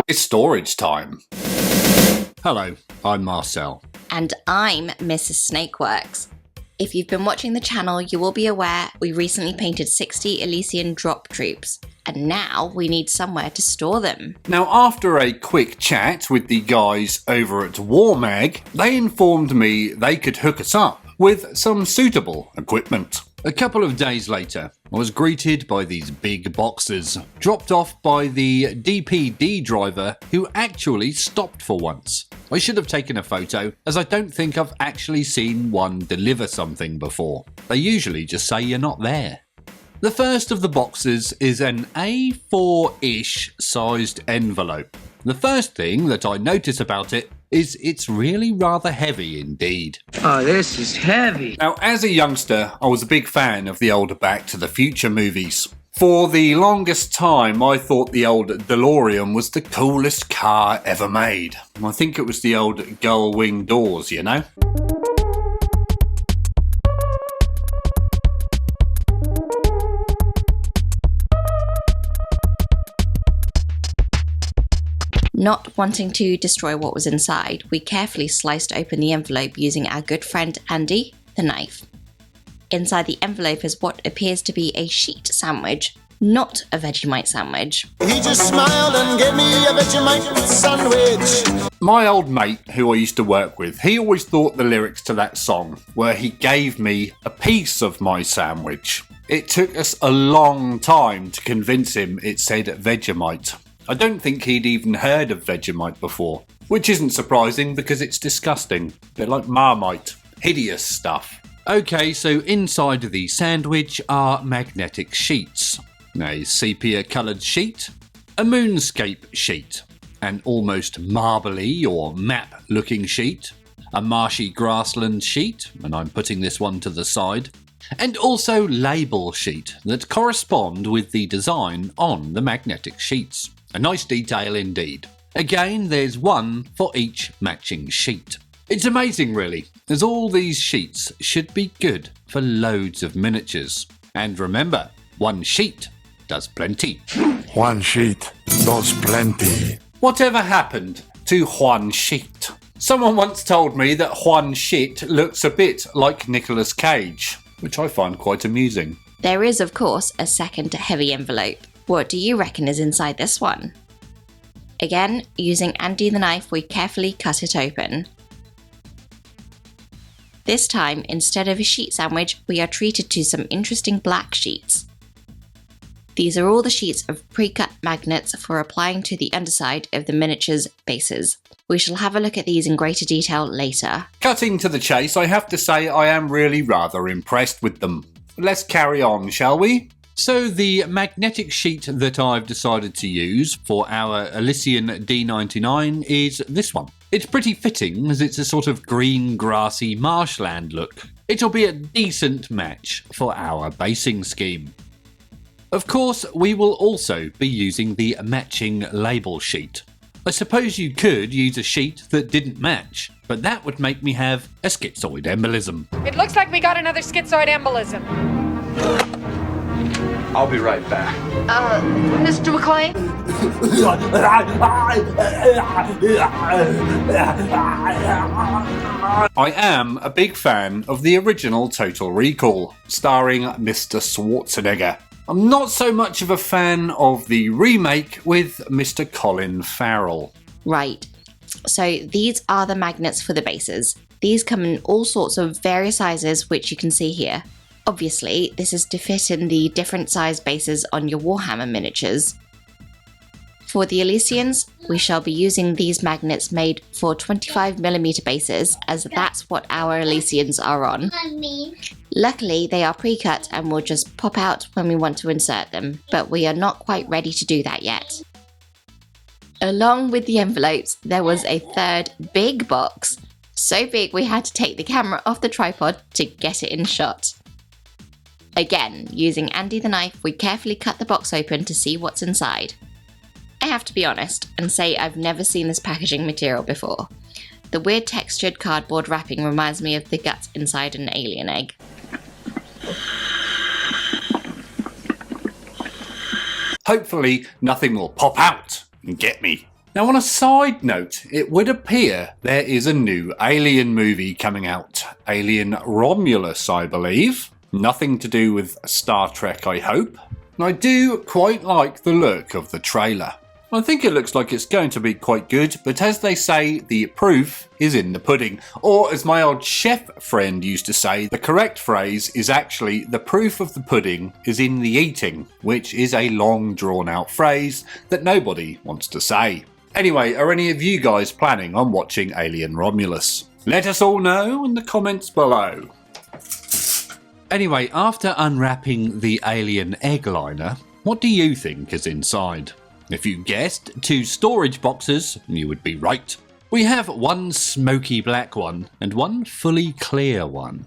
It's storage time. Hello, I'm Marcel. And I'm Mrs. Snakeworks. If you've been watching the channel, you will be aware we recently painted 60 Elysian drop troops, and now we need somewhere to store them. Now, after a quick chat with the guys over at Warmag, they informed me they could hook us up with some suitable equipment. A couple of days later, I was greeted by these big boxes, dropped off by the DPD driver who actually stopped for once. I should have taken a photo, as I don't think I've actually seen one deliver something before. They usually just say you're not there. The first of the boxes is an A4-ish sized envelope. The first thing that I notice about it is it's really rather heavy indeed. Oh, this is heavy. Now, as a youngster, I was a big fan of the old Back to the Future movies. For the longest time, I thought the old DeLorean was the coolest car ever made. I think it was the old gull wing doors, you know? Not wanting to destroy what was inside, we carefully sliced open the envelope using our good friend Andy, the knife. Inside the envelope is what appears to be a sheet sandwich, not a Vegemite sandwich. He just smiled and gave me a Vegemite sandwich. My old mate, who I used to work with, he always thought the lyrics to that song where he gave me a piece of my sandwich. It took us a long time to convince him it said Vegemite. I don't think he'd even heard of Vegemite before, which isn't surprising because it's disgusting. They're like Marmite. Hideous stuff. Okay, so inside the sandwich are magnetic sheets. A sepia coloured sheet, a moonscape sheet, an almost marbly or map looking sheet, a marshy grassland sheet, and I'm putting this one to the side, and also label sheet that correspond with the design on the magnetic sheets. A nice detail indeed. Again, there's one for each matching sheet. It's amazing really, as all these sheets should be good for loads of miniatures. And remember, one sheet does plenty. One sheet does plenty. Whatever happened to Juan Sheet? Someone once told me that Juan Sheet looks a bit like Nicolas Cage, which I find quite amusing. There is, of course, a second heavy envelope. What do you reckon is inside this one? Again, using Andy the knife, we carefully cut it open. This time, instead of a sheet sandwich, we are treated to some interesting black sheets. These are all the sheets of pre-cut magnets for applying to the underside of the miniature's bases. We shall have a look at these in greater detail later. Cutting to the chase, I have to say I am really rather impressed with them. Let's carry on, shall we? So the magnetic sheet that I've decided to use for our Elysian D99 is this one. It's pretty fitting as it's a sort of green grassy marshland look. It'll be a decent match for our basing scheme. Of course, we will also be using the matching label sheet. I suppose you could use a sheet that didn't match, but that would make me have a Skitzoid embolism. It looks like we got another Skitzoid embolism. I'll be right back. Mr. McClane? I am a big fan of the original Total Recall, starring Mr. Schwarzenegger. I'm not so much of a fan of the remake with Mr. Colin Farrell. Right, so these are the magnets for the bases. These come in all sorts of various sizes, which you can see here. Obviously, this is to fit in the different size bases on your Warhammer miniatures. For the Elysians, we shall be using these magnets made for 25mm bases, as that's what our Elysians are on. Luckily, they are pre-cut and will just pop out when we want to insert them, but we are not quite ready to do that yet. Along with the envelopes, there was a third big box. So big we had to take the camera off the tripod to get it in shot. Again, using Andy the knife, we carefully cut the box open to see what's inside. I have to be honest and say I've never seen this packaging material before. The weird textured cardboard wrapping reminds me of the guts inside an alien egg. Hopefully nothing will pop out and get me. Now on a side note, it would appear there is a new Alien movie coming out. Alien Romulus, I believe. Nothing to do with Star Trek, I hope. And I do quite like the look of the trailer. I think it looks like it's going to be quite good, but as they say, the proof is in the pudding. Or as my old chef friend used to say, the correct phrase is actually the proof of the pudding is in the eating, which is a long drawn out phrase that nobody wants to say. Anyway, are any of you guys planning on watching Alien Romulus? Let us all know in the comments below. Anyway, after unwrapping the alien egg liner, what do you think is inside? If you guessed 2 storage boxes, you would be right. We have one smoky black one and one fully clear one.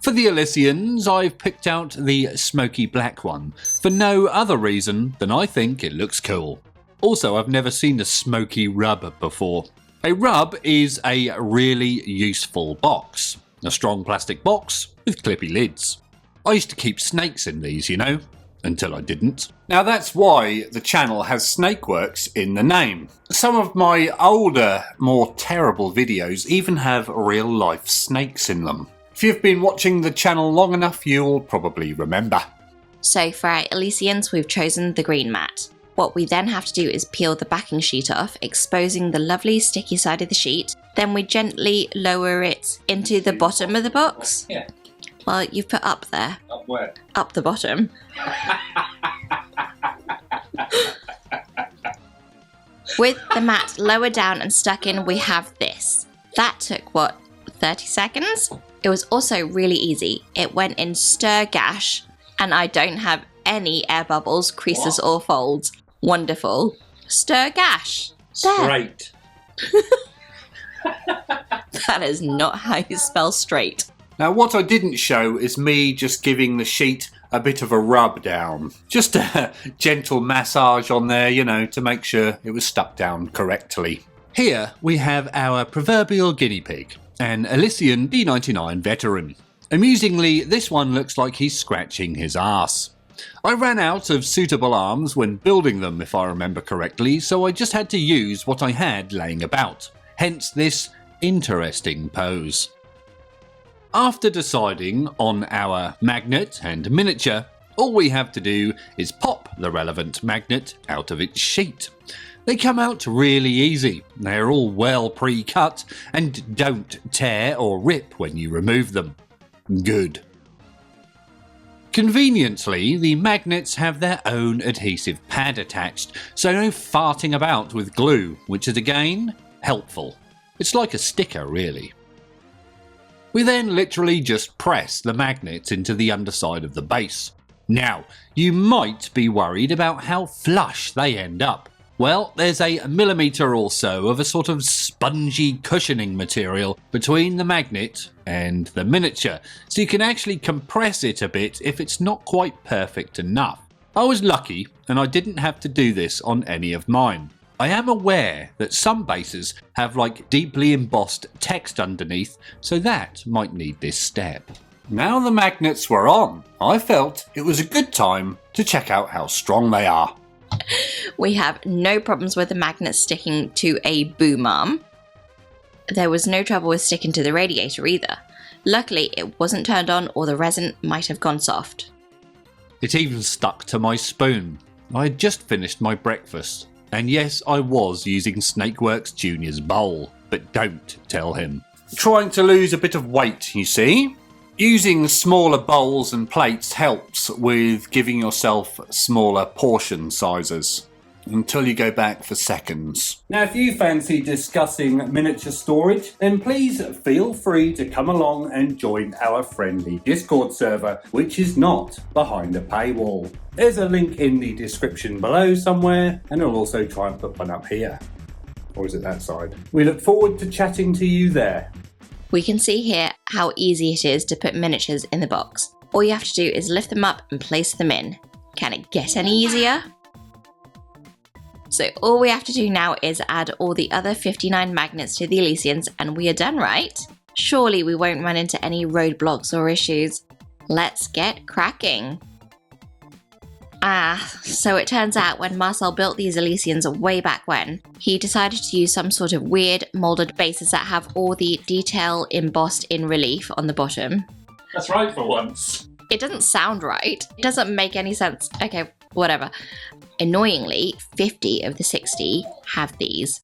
For the Elysians, I've picked out the smoky black one for no other reason than I think it looks cool. Also, I've never seen a smoky rub before. A rub is a really useful box. A strong plastic box with clippy lids. I used to keep snakes in these, you know, until I didn't. Now that's why the channel has Snakeworks in the name. Some of my older, more terrible videos even have real life snakes in them. If you've been watching the channel long enough, you'll probably remember. So for our Elysians, we've chosen the green mat. What we then have to do is peel the backing sheet off, exposing the lovely sticky side of the sheet. Then we gently lower it into the bottom of the box. Yeah. Well, you've put up there. Up where? Up the bottom. With the mat lower down and stuck in, we have this. That took, what, 30 seconds? It was also really easy. It went in stir gash, and I don't have any air bubbles, creases, or folds. Wonderful. Stir gash. There. Straight. That is not how you spell straight. Now what I didn't show is me just giving the sheet a bit of a rub down. Just a gentle massage on there, you know, to make sure it was stuck down correctly. Here we have our proverbial guinea pig, an Elysian D99 veteran. Amusingly, this one looks like he's scratching his arse. I ran out of suitable arms when building them, if I remember correctly, so I just had to use what I had laying about. Hence this interesting pose. After deciding on our magnet and miniature, all we have to do is pop the relevant magnet out of its sheet. They come out really easy. They're all well pre-cut and don't tear or rip when you remove them. Good. Conveniently, the magnets have their own adhesive pad attached, so no farting about with glue, which is again helpful. It's like a sticker, really. We then literally just press the magnets into the underside of the base. Now, you might be worried about how flush they end up. Well, there's a millimetre or so of a sort of spongy cushioning material between the magnet and the miniature, so you can actually compress it a bit if it's not quite perfect enough. I was lucky and I didn't have to do this on any of mine. I am aware that some bases have like deeply embossed text underneath, so that might need this step. Now the magnets were on, I felt it was a good time to check out how strong they are. We have no problems with the magnet sticking to a boom arm. There was no trouble with sticking to the radiator either. Luckily, it wasn't turned on or the resin might have gone soft. It even stuck to my spoon. I had just finished my breakfast. And yes, I was using Snakeworks Jr.'s bowl, but don't tell him. Trying to lose a bit of weight, you see? Using smaller bowls and plates helps with giving yourself smaller portion sizes, until you go back for seconds. Now if you fancy discussing miniature storage, then please feel free to come along and join our friendly Discord server, which is not behind a paywall. There's a link in the description below somewhere, and I'll also try and put one up here. Or is it that side? We look forward to chatting to you there. We can see here how easy it is to put miniatures in the box. All you have to do is lift them up and place them in. Can it get any easier? So all we have to do now is add all the other 59 magnets to the Elysians and we are done, right? Surely we won't run into any roadblocks or issues. Let's get cracking. So it turns out when Marcel built these Elysians way back when, he decided to use some sort of weird molded bases that have all the detail embossed in relief on the bottom. That's right for once. It doesn't sound right. It doesn't make any sense. Okay, whatever. Annoyingly, 50 of the 60 have these.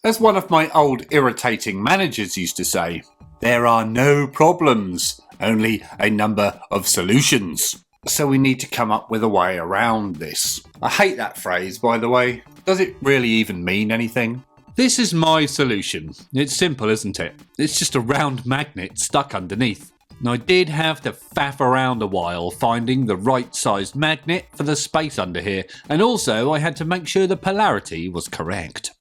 As one of my old irritating managers used to say, there are no problems, only a number of solutions. So we need to come up with a way around this. I hate that phrase, by the way. Does it really even mean anything? This is my solution. It's simple, isn't it? It's just a round magnet stuck underneath. And I did have to faff around a while finding the right sized magnet for the space under here, and also I had to make sure the polarity was correct.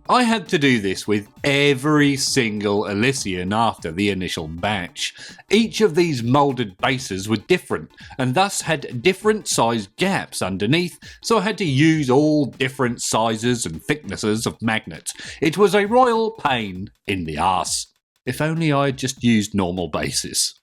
I had to do this with every single Elysian after the initial batch. Each of these moulded bases were different and thus had different sized gaps underneath, so I had to use all different sizes and thicknesses of magnets. It was a royal pain in the arse. If only I had just used normal bases.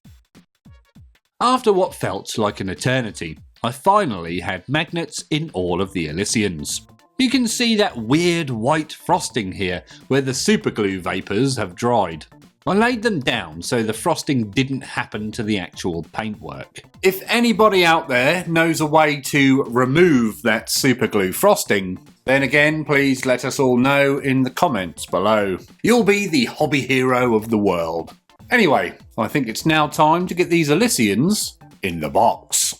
After what felt like an eternity, I finally had magnets in all of the Elysians. You can see that weird white frosting here where the superglue vapours have dried. I laid them down so the frosting didn't happen to the actual paintwork. If anybody out there knows a way to remove that superglue frosting, then again please let us all know in the comments below. You'll be the hobby hero of the world. Anyway, I think it's now time to get these Elysians in the box.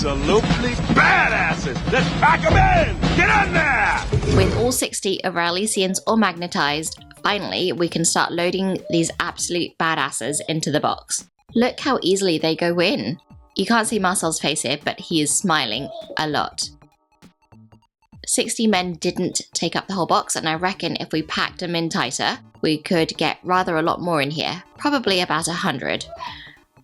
Absolutely badasses! Let's pack them in! Get on there! With all 60 of our Elysians all magnetised, finally we can start loading these absolute badasses into the box. Look how easily they go in. You can't see Marcel's face here, but he is smiling a lot. 60 men didn't take up the whole box, and I reckon if we packed them in tighter, we could get rather a lot more in here. Probably about 100.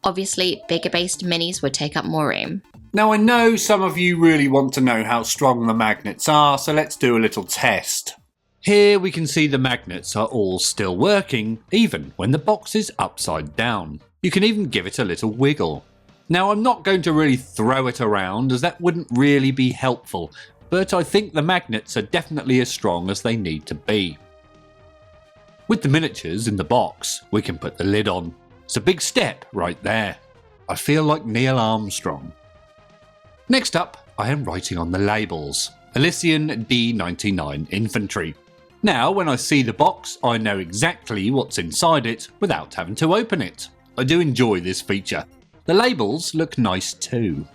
Obviously, bigger based minis would take up more room. Now I know some of you really want to know how strong the magnets are, so let's do a little test. Here we can see the magnets are all still working, even when the box is upside down. You can even give it a little wiggle. Now I'm not going to really throw it around as that wouldn't really be helpful, but I think the magnets are definitely as strong as they need to be. With the miniatures in the box, we can put the lid on. It's a big step right there. I feel like Neil Armstrong. Next up, I am writing on the labels. Elysian D99 Infantry. Now, when I see the box, I know exactly what's inside it without having to open it. I do enjoy this feature. The labels look nice too.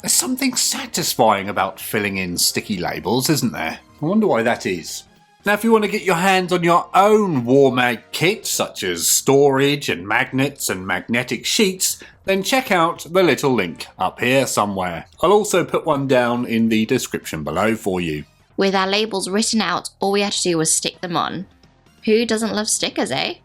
There's something satisfying about filling in sticky labels, isn't there? I wonder why that is. Now if you want to get your hands on your own Warmag kit, such as storage and magnets and magnetic sheets, then check out the little link up here somewhere. I'll also put one down in the description below for you. With our labels written out, all we had to do was stick them on. Who doesn't love stickers, eh?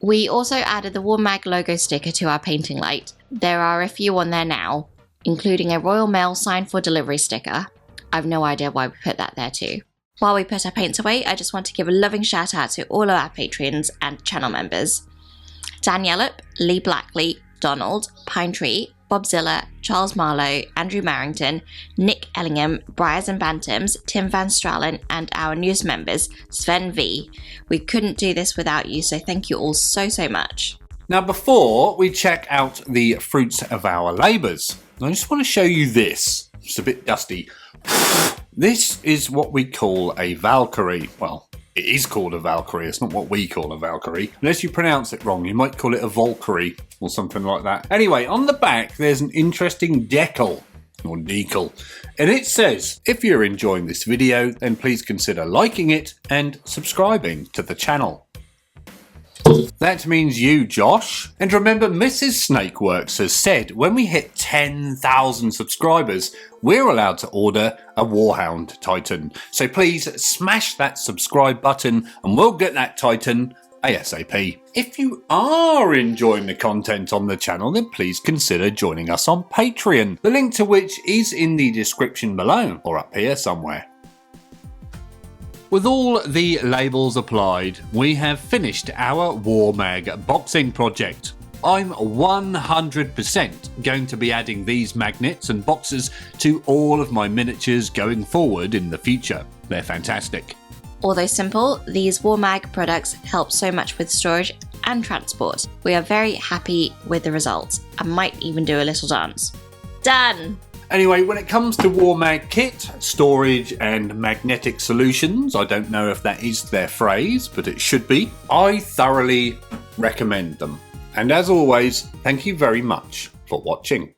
We also added the Warmag logo sticker to our painting light. There are a few on there now, including a Royal Mail sign for delivery sticker. I've no idea why we put that there too. While we put our paints away, I just want to give a loving shout out to all of our patrons and channel members. Dan Yellop, Lee Blackley, Donald, Pine Tree, Bobzilla, Charles Marlowe, Andrew Marrington, Nick Ellingham, Briars and Bantams, Tim Van Stralen, and our newest members, Sven V. We couldn't do this without you, so thank you all so much. Now before we check out the fruits of our labours, I just want to show you this. It's a bit dusty. This is what we call a Valkyrie. Well, it is called a Valkyrie, it's not what we call a Valkyrie. Unless you pronounce it wrong, you might call it a Valkyrie or something like that. Anyway, on the back there's an interesting decal, or decal, and it says, if you're enjoying this video, then please consider liking it and subscribing to the channel. That means you, Josh. And remember, Mrs. Snakeworks has said when we hit 10,000 subscribers, we're allowed to order a Warhound Titan. So please smash that subscribe button and we'll get that Titan ASAP. If you are enjoying the content on the channel, then please consider joining us on Patreon, the link to which is in the description below or up here somewhere. With all the labels applied, we have finished our Warmag boxing project. I'm 100% going to be adding these magnets and boxes to all of my miniatures going forward in the future. They're fantastic. Although simple, these Warmag products help so much with storage and transport. We are very happy with the results and might even do a little dance. Done! Anyway, when it comes to Warmag kit, storage and magnetic solutions, I don't know if that is their phrase, but it should be, I thoroughly recommend them. And as always, thank you very much for watching.